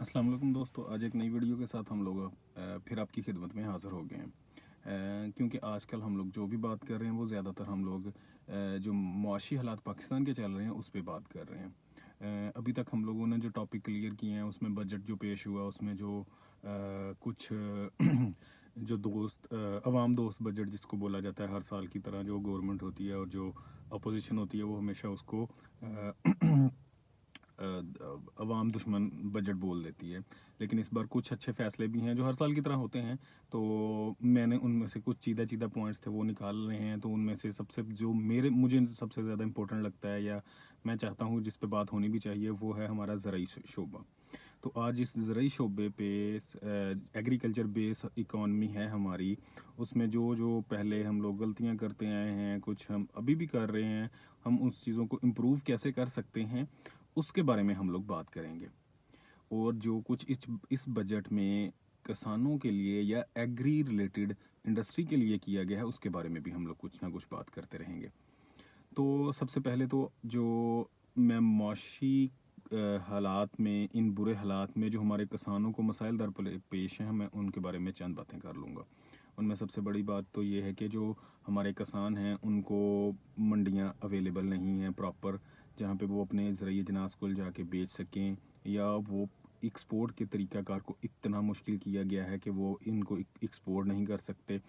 अस्सलाम वालेकुम दोस्तों, आज एक नई वीडियो के साथ हम लोग फिर आपकी खिदमत में हाज़िर हो गए हैं। क्योंकि आजकल हम लोग जो भी बात कर रहे हैं वो ज़्यादातर हम लोग जो मुआशी हालात पाकिस्तान के चल रहे हैं उस पे बात कर रहे हैं। अभी तक हम लोगों ने जो टॉपिक क्लियर किए हैं उसमें बजट जो पेश हुआ उसमें जो कुछ जो अवाम दोस्त बजट जिसको बोला जाता है, हर साल की तरह जो गवर्नमेंट होती है और जो अपोजिशन होती है वो हमेशा उसको अवाम दुश्मन बजट बोल देती है। लेकिन इस बार कुछ अच्छे फ़ैसले भी हैं जो हर साल की तरह होते हैं। तो मैंने उनमें से कुछ चीदा-चीदा पॉइंट्स थे वो निकाल रहे हैं। तो उनमें से सबसे जो मुझे सबसे ज़्यादा इम्पोर्टेंट लगता है या मैं चाहता हूँ जिस पे बात होनी भी चाहिए वो है हमारा ज़राई शोबा। तो आज इस ज़राई शोबे पे एग्रीकल्चर बेस इकॉनमी है हमारी, उसमें जो पहले हम लोग गलतियाँ करते आए हैं, कुछ हम अभी भी कर रहे हैं, हम उस चीज़ों को इम्प्रूव कैसे कर सकते हैं, उसके बारे में हम लोग बात करेंगे। और जो कुछ इस बजट में किसानों के लिए या एग्री रिलेटेड इंडस्ट्री के लिए किया गया है, उसके बारे में भी हम लोग कुछ ना कुछ बात करते रहेंगे। तो सबसे पहले तो जो मैं मुआशी हालात में, इन बुरे हालात में जो हमारे किसानों को मसाइल दर पेश हैं, मैं उनके बारे में चंद बातें कर लूँगा। उनमें सबसे बड़ी बात तो ये है कि जो हमारे किसान हैं उनको मंडियाँ अवेलेबल नहीं हैं प्रॉपर, जहाँ पे वो अपने ज़रिए अजनास को जाके बेच सकें, या वो एक्सपोर्ट के तरीक़ाकार को इतना मुश्किल किया गया है कि वो इनको एक्सपोर्ट नहीं कर सकते।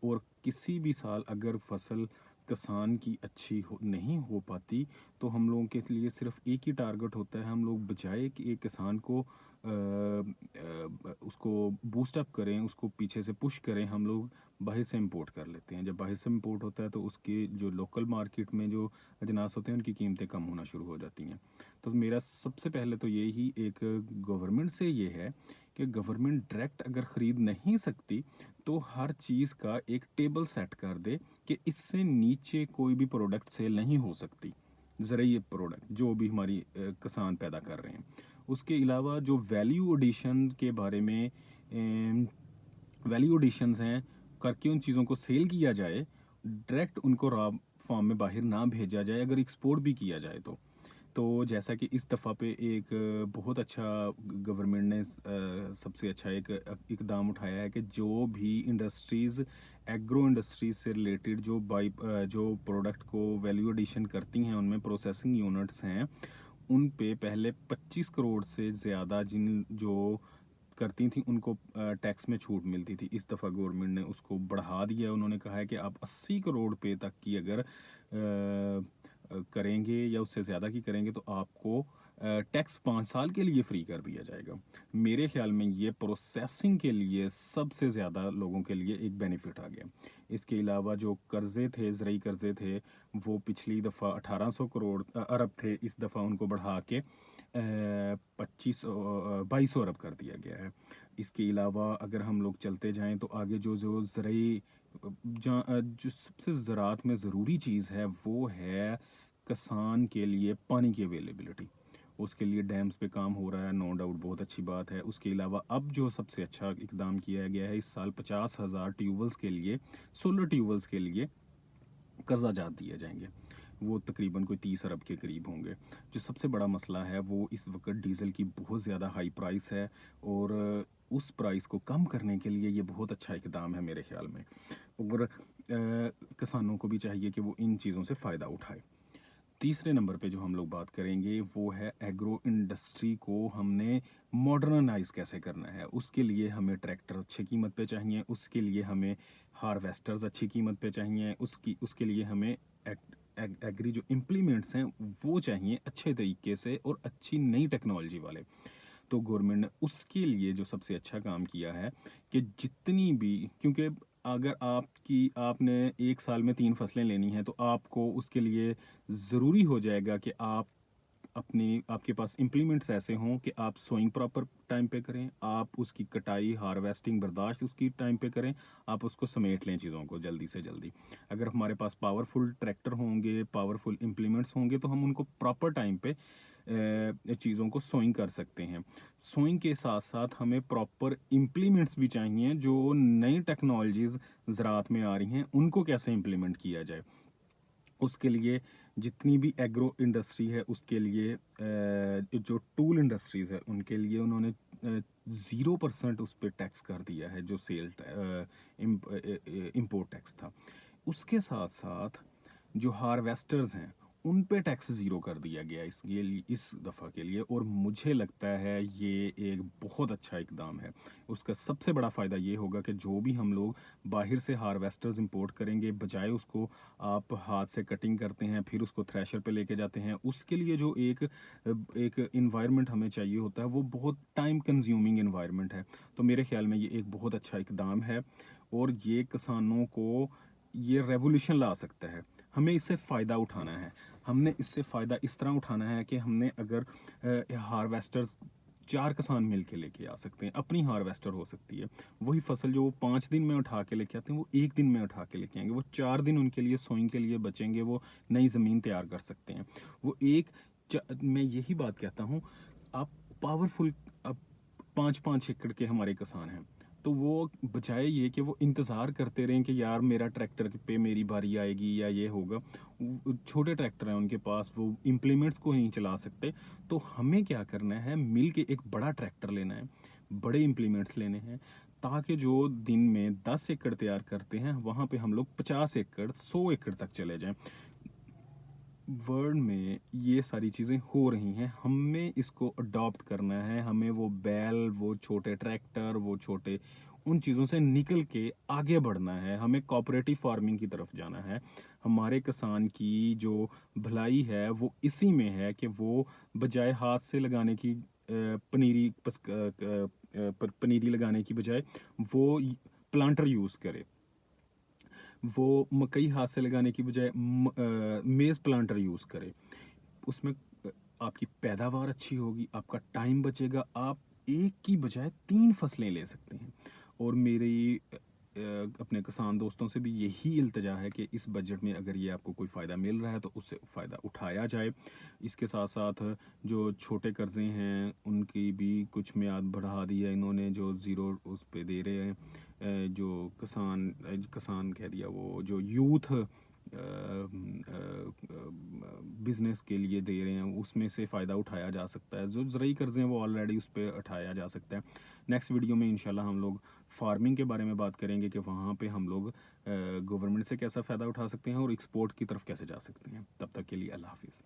और किसी भी साल अगर फसल किसान की अच्छी नहीं हो पाती, तो हम लोगों के लिए सिर्फ एक ही टारगेट होता है, हम लोग बजाय कि एक किसान को उसको बूस्ट अप करें, उसको पीछे से पुश करें, हम लोग बाहर से इंपोर्ट कर लेते हैं। जब बाहर से इंपोर्ट होता है तो उसके जो लोकल मार्केट में जो अजनास होते हैं उनकी कीमतें कम होना शुरू हो जाती हैं। तो मेरा सबसे पहले तो यही एक गवर्नमेंट से ये है कि गवर्नमेंट डायरेक्ट अगर ख़रीद नहीं सकती तो हर चीज़ का एक टेबल सेट कर दे कि इससे नीचे कोई भी प्रोडक्ट सेल नहीं हो सकती। ज़रा ये प्रोडक्ट जो भी हमारी किसान पैदा कर रहे हैं, उसके अलावा जो वैल्यू एडिशन के बारे में वैल्यू एडिशंस हैं करके उन चीज़ों को सेल किया जाए, डायरेक्ट उनको रॉ फॉर्म में बाहर ना भेजा जाए, अगर एक्सपोर्ट भी किया जाए तो जैसा कि इस दफ़ा पे एक बहुत अच्छा गवर्नमेंट ने सबसे अच्छा एक इकदाम उठाया है कि जो भी इंडस्ट्रीज़ एग्रो इंडस्ट्रीज से रिलेटेड जो प्रोडक्ट को वैल्यू एडिशन करती हैं, उनमें प्रोसेसिंग यूनिट्स हैं, उन पे पहले 25 करोड़ से ज़्यादा जिन जो करती थी उनको टैक्स में छूट मिलती थी। इस दफ़ा गवर्नमेंट ने उसको बढ़ा दिया। उन्होंने कहा है कि आप 80 करोड़ पे तक की अगर करेंगे या उससे ज़्यादा की करेंगे तो आपको टैक्स 5 साल के लिए फ्री कर दिया जाएगा। मेरे ख़्याल में ये प्रोसेसिंग के लिए सबसे ज़्यादा लोगों के लिए एक बेनिफिट आ गया। इसके अलावा जो कर्ज़े थे, ज़रूरी कर्ज़े थे, वो पिछली दफ़ा 1800 करोड़ अरब थे, इस दफ़ा उनको बढ़ा के 2200 अरब कर दिया गया है। इसके अलावा अगर हम लोग चलते जाएँ तो आगे जो ज़रूरी जो सबसे ज़राअत में ज़रूरी चीज़ है वो है किसान के लिए पानी की अवेलेबिलिटी। उसके लिए डैम्स पे काम हो रहा है, नो डाउट बहुत अच्छी बात है। उसके अलावा अब जो सबसे अच्छा इकदाम किया गया है, इस साल 50,000 ट्यूबवेल्स के लिए, सोलर ट्यूबवेल्स के लिए कर्ज़ाजात दिए जाएंगे। वो तकरीबन कोई 30 अरब के करीब होंगे। जो सबसे बड़ा मसला है वो इस वक्त डीज़ल की बहुत ज़्यादा हाई प्राइस है, और उस प्राइस को कम करने के लिए ये बहुत अच्छा इकदाम है मेरे ख्याल में। और किसानों को भी चाहिए कि वो इन चीज़ों से फ़ायदा उठाए। तीसरे नंबर पे जो हम लोग बात करेंगे वो है एग्रो इंडस्ट्री को हमने मॉडर्नाइज कैसे करना है। उसके लिए हमें ट्रैक्टर अच्छी कीमत पे चाहिए, उसके लिए हमें हार्वेस्टर्स अच्छी कीमत पे चाहिए, उसके लिए हमें एग्री जो इम्प्लीमेंट्स हैं वो चाहिए अच्छे तरीके से और अच्छी नई टेक्नोलॉजी वाले। तो गवर्नमेंट ने उसके लिए जो सबसे अच्छा काम किया है कि जितनी भी, क्योंकि अगर आपने एक साल में 3 फसलें लेनी हैं तो आपको उसके लिए ज़रूरी हो जाएगा कि आपके पास इम्प्लीमेंट्स ऐसे हों कि आप सोइंग प्रॉपर टाइम पे करें, आप उसकी कटाई, हार्वेस्टिंग बर्दाश्त उसकी टाइम पे करें, आप उसको समेट लें चीज़ों को जल्दी से जल्दी। अगर हमारे पास पावरफुल ट्रैक्टर होंगे, पावरफुल इम्प्लीमेंट्स होंगे तो हम उनको प्रॉपर टाइम पे चीज़ों को सोइंग कर सकते हैं। सोइंग के साथ साथ हमें प्रॉपर इम्प्लीमेंट्स भी चाहिए, जो नई टेक्नोलॉजीज़ ज़राअत में आ रही हैं उनको कैसे इम्प्लीमेंट किया जाए। उसके लिए जितनी भी एग्रो इंडस्ट्री है उसके लिए जो टूल इंडस्ट्रीज़ है उनके लिए उन्होंने 0% उस पे टैक्स कर दिया है, जो इम्पोर्ट टैक्स था। उसके साथ-साथ जो हार्वेस्टर्स हैं, उन पे टैक्स ज़ीरो कर दिया गया इस दफ़ा के लिए, और मुझे लगता है ये एक बहुत अच्छा इक़दाम है। उसका सबसे बड़ा फ़ायदा ये होगा कि जो भी हम लोग बाहर से हार्वेस्टर्स इंपोर्ट करेंगे, बजाय उसको आप हाथ से कटिंग करते हैं, फिर उसको थ्रेशर पे लेके जाते हैं, उसके लिए जो एक एनवायरनमेंट हमें चाहिए होता है, वो बहुत टाइम कंज्यूमिंग एनवायरनमेंट है। तो मेरे ख़्याल में ये एक बहुत अच्छा इक़दाम है, और ये किसानों को ये रेवोल्यूशन ला सकता है। हमें इससे फ़ायदा उठाना है। हमने इससे फ़ायदा इस तरह उठाना है कि हमने अगर हार्वेस्टर्स 4 किसान मिल के लेके आ सकते हैं, अपनी हार्वेस्टर हो सकती है। वही फसल जो वो 5 दिन में उठा के लेके आते हैं, वो 1 दिन में उठा के लेके आएँगे। वो 4 दिन उनके लिए सोइंग के लिए बचेंगे, वो नई ज़मीन तैयार कर सकते हैं। वो एक मैं यही बात कहता हूँ, आप पावरफुल अब 5-5 एकड़ के हमारे किसान हैं। तो वो बजाय ये कि वो इंतज़ार करते रहें कि यार मेरा ट्रैक्टर पे मेरी बारी आएगी या ये होगा, छोटे ट्रैक्टर हैं उनके पास, वो इम्प्लीमेंट्स को नहीं चला सकते। तो हमें क्या करना है, मिल के एक बड़ा ट्रैक्टर लेना है, बड़े इम्प्लीमेंट्स लेने हैं, ताकि जो दिन में 10 एकड़ तैयार करते हैं, वहाँ पे हम लोग 50 एकड़, 100 एकड़ तक चले जाएँ। वर्ल्ड में ये सारी चीज़ें हो रही हैं, हमें इसको अडॉप्ट करना है, हमें वो बैल, वो छोटे ट्रैक्टर, वो छोटे उन चीज़ों से निकल के आगे बढ़ना है, हमें कोऑपरेटिव फार्मिंग की तरफ जाना है। हमारे किसान की जो भलाई है वो इसी में है कि वो बजाय हाथ से लगाने की पनीरी लगाने की बजाय वो प्लांटर यूज़ करे। वो मकई हाथ से लगाने की बजाय मेज़ प्लांटर यूज़ करें। उसमें आपकी पैदावार अच्छी होगी, आपका टाइम बचेगा, आप एक की बजाय 3 फसलें ले सकते हैं। और मेरी अपने किसान दोस्तों से भी यही इल्तिजा है कि इस बजट में अगर ये आपको कोई फ़ायदा मिल रहा है तो उससे फ़ायदा उठाया जाए। इसके साथ-साथ जो छोटे कर्ज़े हैं उनकी भी कुछ मियाद बढ़ा दी है इन्होंने, जो ज़ीरो उस पे दे रहे हैं। जो किसान कह दिया, वो जो यूथ बिज़नेस के लिए दे रहे हैं, उसमें से फ़ायदा उठाया जा सकता है। जो ज़रूरी कर्ज़े हैं वो ऑलरेडी उस पे उठाया जा सकता है। नेक्स्ट वीडियो में इंशाल्लाह हम लोग फार्मिंग के बारे में बात करेंगे कि वहाँ पे हम लोग गवर्नमेंट से कैसा फ़ायदा उठा सकते हैं और एक्सपोर्ट की तरफ कैसे जा सकते हैं। तब तक के लिए अल्लाह हाफ़िज़।